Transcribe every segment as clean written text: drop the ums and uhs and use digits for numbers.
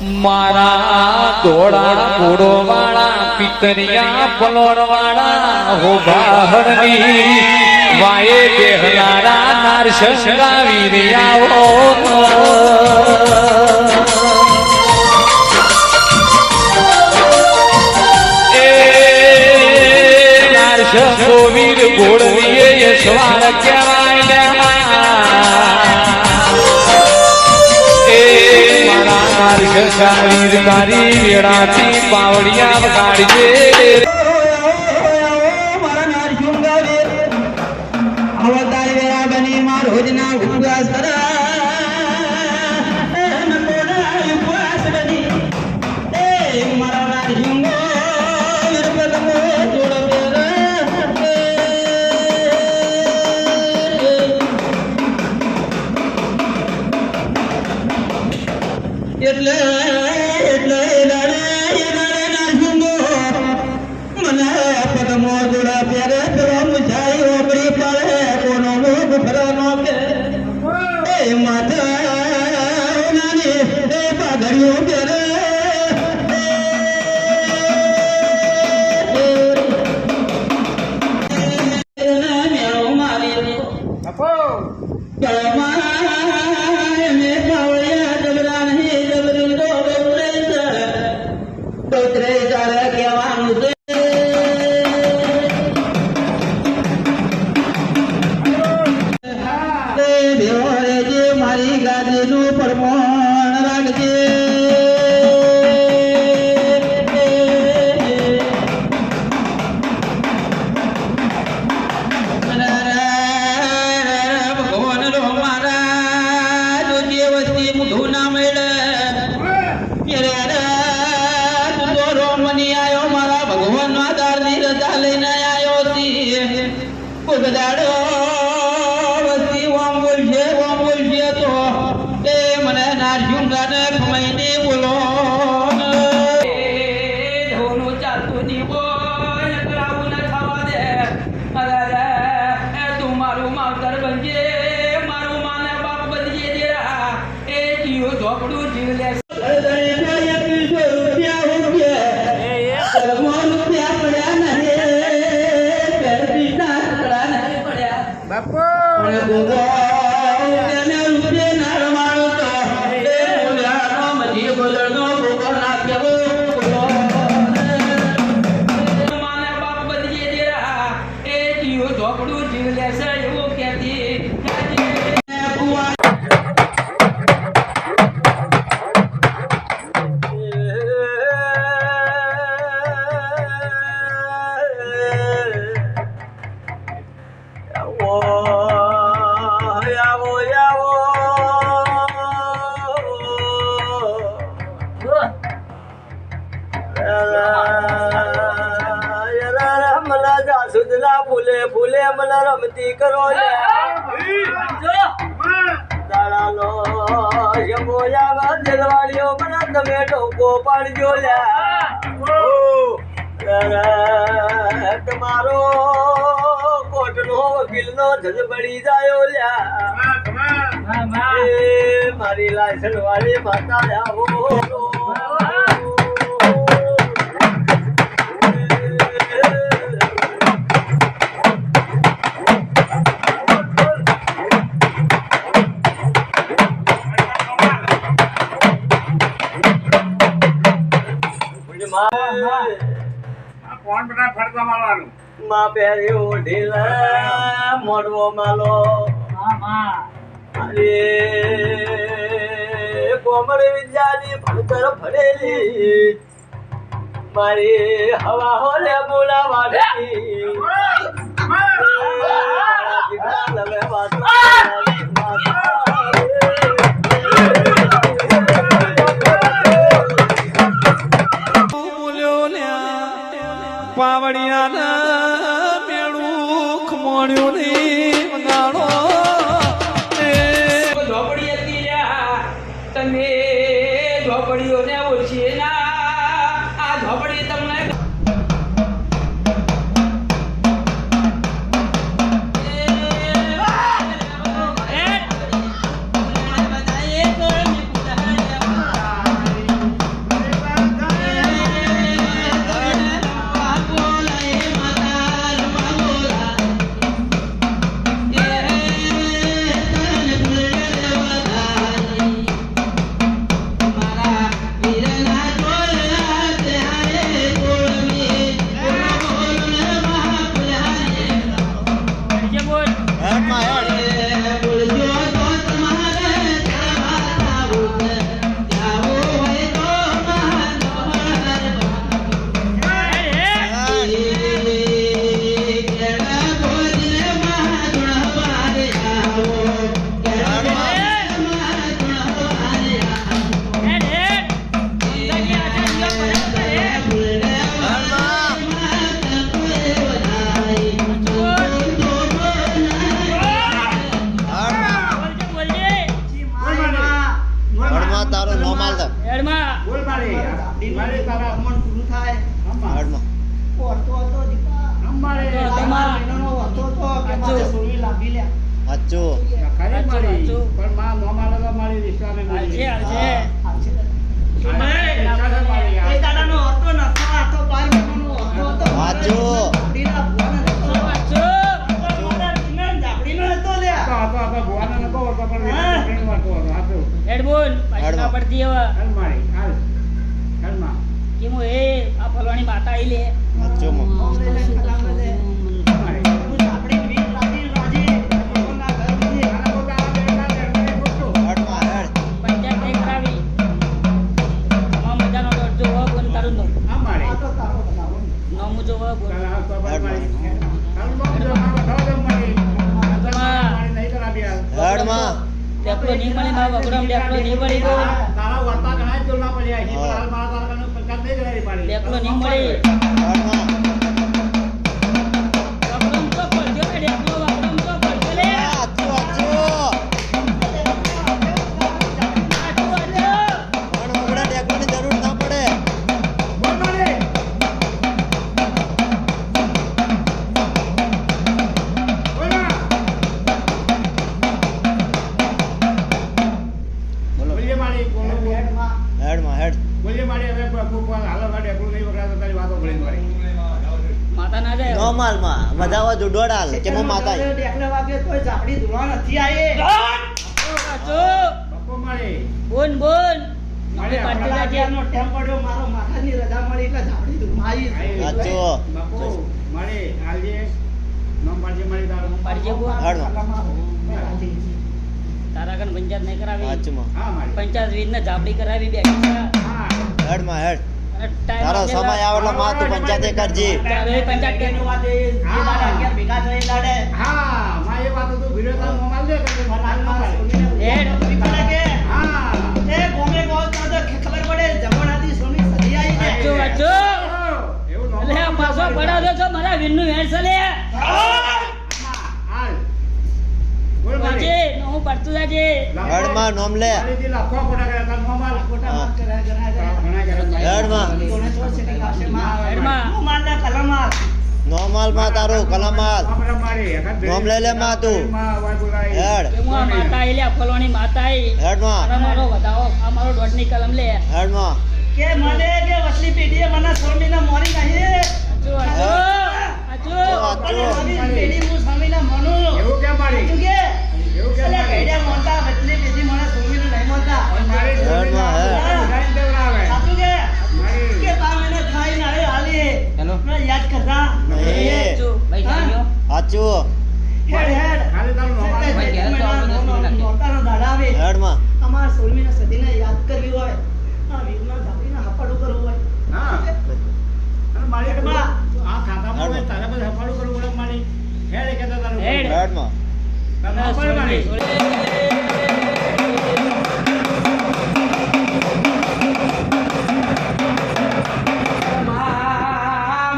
મારા ધોળા ઘોડો વાળા પિતરિયા પલોર વાળા હો બાહરની વાયે બેહનારા નારશંગા વીર્યાઓ નારશંગો વીર ઘોડવીએ યશવાર કહેવાય વીર તારી વેળાથી પાવડિયા વગાડજે મારા નારશંગા વીર અવતાર વેળા બની માર રોજના ઉપવાસ મારા નારશંગા એટલે નારશંગો મને પગમો જોડા પહેરે મુછાઈ ઓગળી પડે કોનો મુખ ફરવાનો કે એ માથા નાની એ પાઘડીઓ પહેરે મારી ગાદીનું પરમણ રાખજે ભગવાન રો મારા જો જે વસ્તી મુઢું ના મળે તું તો રોમની આવ્યો મારા ભગવાન નો આધાર ની રજા લઈને આવ્યો છી ઉગદાડો નારશંગાને ખમાઈને બોલો ધોનું ચાલતું જીવો એકલાવું ન થવા દે અરે તું મારું માવતર બનજે મારું માને બાપ બનજે દેરા એ જીવ ઝોપડું જીવ લે ઝોપડું જીવ લેશે એવું કહેતી સુધલા ફૂલે ફૂલે મને રમતી કરો દાડાનો શંભોયા દિલવાળીઓ મને તમે ટોકો પાડજો તમારો કોટનો વકીલનો જજબડી જાયો મારી લાયસન વાળી માતા આવો કોણ બધા ફરતા મારવાનું માં પહેર્યો ઢીલા મોડવો માલો અરે કોમળ વિદ્યાની ભણતર ભણેલી મારી હવા હોલે બોલાવાની પાવડિયાના મેળું ખમોણ્યું ની મંગાણો ઝોપડી હતી તમે ઝોપડીઓને ઓળખીએ ના આ ઝોપડી તમને મારી મારી તારા મન પૂરું થાય અમ્મા હેડમાં ઓરતો હતો દીપા અમારે તમારા બહેનોનો ઓરતો હતો કે મારે સોની લાવી લે સાચું ખરી મારી પણ માં મોમાલો તો મારી વિશ્વાસે મારી એ દાદાનો ઓરતો નતો આ તો બાર બહેનોનો ઓરતો હતો સાચું આપણીના ભુવાનો નતો મારા વિનન જાપડીનો નતો લે તો ભુવાનો નતો હોતો પણ વિશ્વાસનો વાતો હતો હાચું હેડ બોલ હેડમાં. પાછા પડતી હવે હાલ મારી હાલ માં કે હું એ આ ફલવાની માતા આઈ લે સાચું માં ઓમલે લે કલામે લે મારી હું જાપડી વીર રાજી રાજી ભગવાનના ઘર મીએ આના બોલ આ દેવના દેવને પૂછો હેડમાં હેડ પંચાયત નહીં કરાવી આમાં મજાનો દોડજો હો બોલ તારું નો આ મારી આ તો તારો બનાવો નોમું જો હો બોલ તારા તો મારી હાલ માં જો મારો ધોડો મારી મારી નહીં કરાવી હેડમાં ડેપલો નહીં મળી મારો વગડમ ડેપલો નહીં મળી ગયો તારા વર્તા ઘણા જ જોલના પડ્યા છે પણ હાલ મારા તારા કને પંચાયત નહીં કરાવી પાડી ડેપલો નહીં મળી હેડમાં વગડમ તો પડજો ને ડેપલો વગડમ તો પડજો લે સાચું સાચું પણ વગડા ટેકવાની જરૂર ના પડે બોલ મારી બોલ ના બોલો બોલીએ મારી બોલો હેડમાં હેડમાં હેડ બોલીએ મારી હવે કોઈ હાલો ગાડી એકલું નહીં વગડાતો તારી વાતો ભળી મારી માતા ના જાય નોર્મલમાં વધાવા દોડાલ કે મો માતા એકલે વાગે તોય જાપડી ધુવા નથી આયે બપ્પો મારી બોલ બોલ મારી પાટી આપણા લાગી. નો ટેમ પડ્યો મારો માથાની રજા મળી એટલે જાપડી ધુવા આવી સાચું. બપ્પો મારી હાલજે નામ પાડજે મારી તારું પાડજે બોલ હેડમાં તારા કન પંચાયત નહીં કરાવી સાચું માં હા મારી પંચાયત વીર ને જાપડી કરાવી બેઠી છે. હા હેડમાં હેડ અને ટાઈમ તારો આપેલા- સમય આવે એટલે માં તું પંચાયતે કરજે તારે પંચાયત એનો કરી. વાતે જે દાડે 11 ભેગા થઈ દાડે હા માં એ વાતો તું ભીડો તાર મોમાલ દે કે મનાલ ના માં પાડે. સોનીને હેડ. વિકળે કે હા એ ગોમે ગોળ તો ખબર પડે જમણાથી સોની સદી આવી વાંચો, છે વાંચો. એવું નો એટલે આ પાછો પડાવ્યો છો મારા વીરનું વેણ છે લે. હાલ બોલ મારી વાંચે, હું પડતું જાજે. હેડમાં નોમ લે મારીથી લખવા ખોટા કર્યા તાર મોમાલ ખોટા હા. વાત કરાય કરાય ઘણા કર્યા હેડમાં કોને તો સેટિંગ આવશે માં હેડમાં. હું માનના કલમાલ નોર્મલમાં તારું કલમાલ આપણે મારી નોમ લઈ લે માં તું. હેડ કે હું આ માતા આઈ લે, આ ફલવાની માતા આઈ. હેડમાં તારા મારો વધાવો, આ મારો દોઢની કલમ લે. હેડમાં કે મને કે વસલી પેઢીએ મને સ્વામીના મોરી નહીં વાંચો, વાંચો. વાંચો. અને મારી પેઢી હું સ્વામીના મનું એવું કેમ મારી તું કે એવું કેમ અલે મારી ભેડિયા મોટા વસલી પેઢી મને સ્વામીનું નહીં મોટા મારી હેડમાં હેડ. ડિઝાઇન દેવડાવે સાચું કે મારી કે બા મને ખાઈ નાળે હાલી હેલો. મને યાદ કરતા નહીં. વાંચો. ભાઈ હા? જામ્યો. સાચું હેડ હેડ ખાલી તારું મોમાલ ભાઈ, ઘેર તો આવડે તો સુઈ નાખે. નોરતાનો દાડા આવે હેડમાં અમારા સોલમીના સદીને યાદ કરવી હોય આ વીરના ધાપડીના હપાડું કરવું હોય હા અને મારી હેડમાં. આ ખાતામાં હોય તારે બધું હફાડું કરવું પડે મારી હેડ કહેતા તારું હેડ. હેડમાં તારું નામ પડે મારી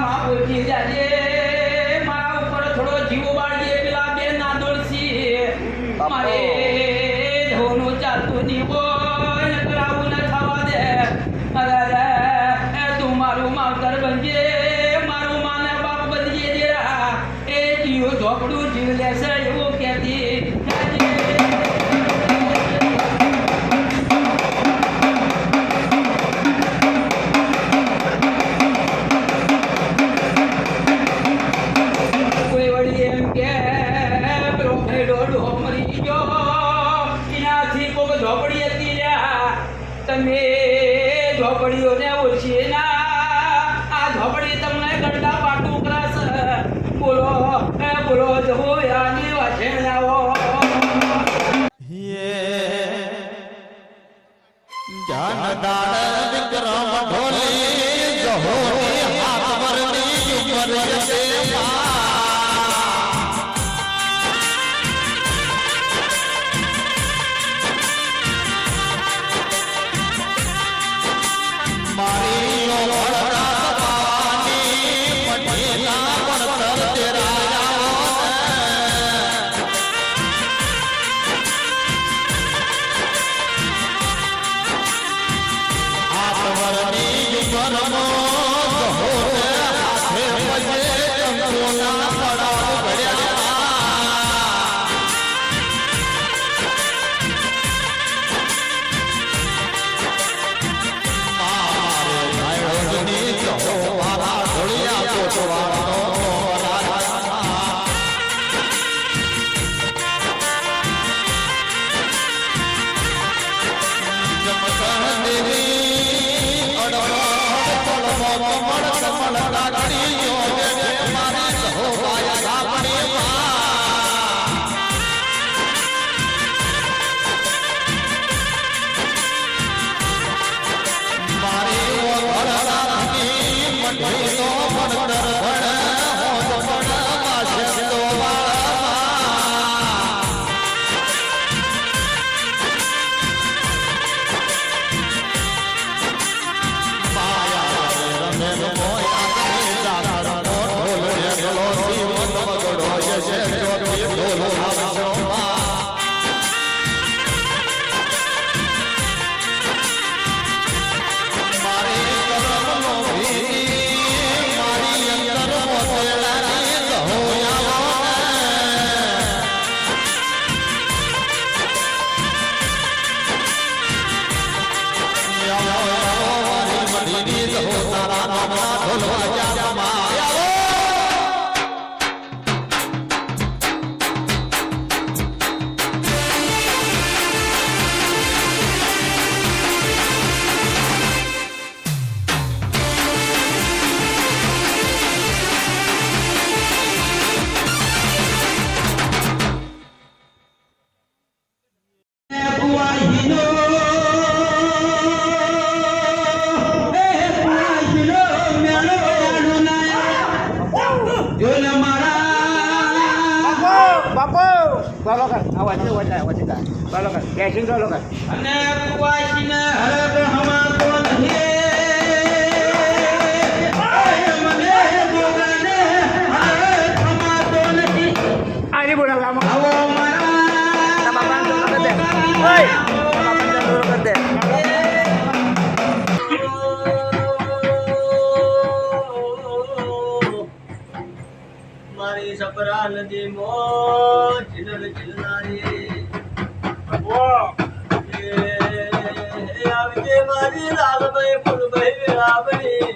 માં ઓળખી જાજે. મારા ઉપર થોડો જીવ વાળજે, પેલા બે નાદોડસી. મારે ધોનું ચાલતું નહીં હોય, નકર આવું ન થવા દે. અરે રે, તું મારું માવતર બનજે, મારું માને બાપ બનજે જરા. એ જીવ ઝોપડું જીવ લેશે એવું કહેતી જાજે. કોઈ વળી એમ કે પેલો ભેડો ડોહો મરી ગયો, એનાથી કોક ઝોપડી હતી લ્યા. તમે ઝોપડીઓને ઓળખી ના, આ ઝોપડી તમને ગંડા પાટું કરાશે. બોલો બોલો જવો યાની વાછેણ આવો. ચાલો કર અવાજ ચાલો કર કેશિંગ ચાલો કર અને કુવાસીને હરક હમાતો નથી મને ભોગને હરક હમાતો નથી આની બોલાવવામાં આવો મારી સપરા નદી મોજ જીલર જીલનારી આવજે મારી લાલભાઈ ફૂલભાઈ વેળાવણી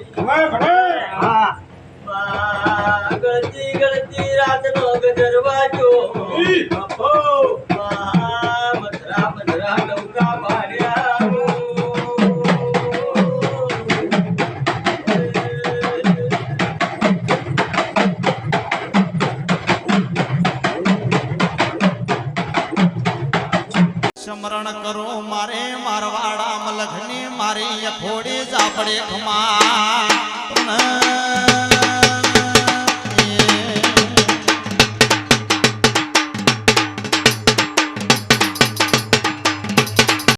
ગળતી ગળતી રાતનો ગજરવાજો મધરા મધરા નૌકા ભાર્યા સ્મરણ કરો મારે મારવાડા મલખની મારી યખોડી જાપડે ખમા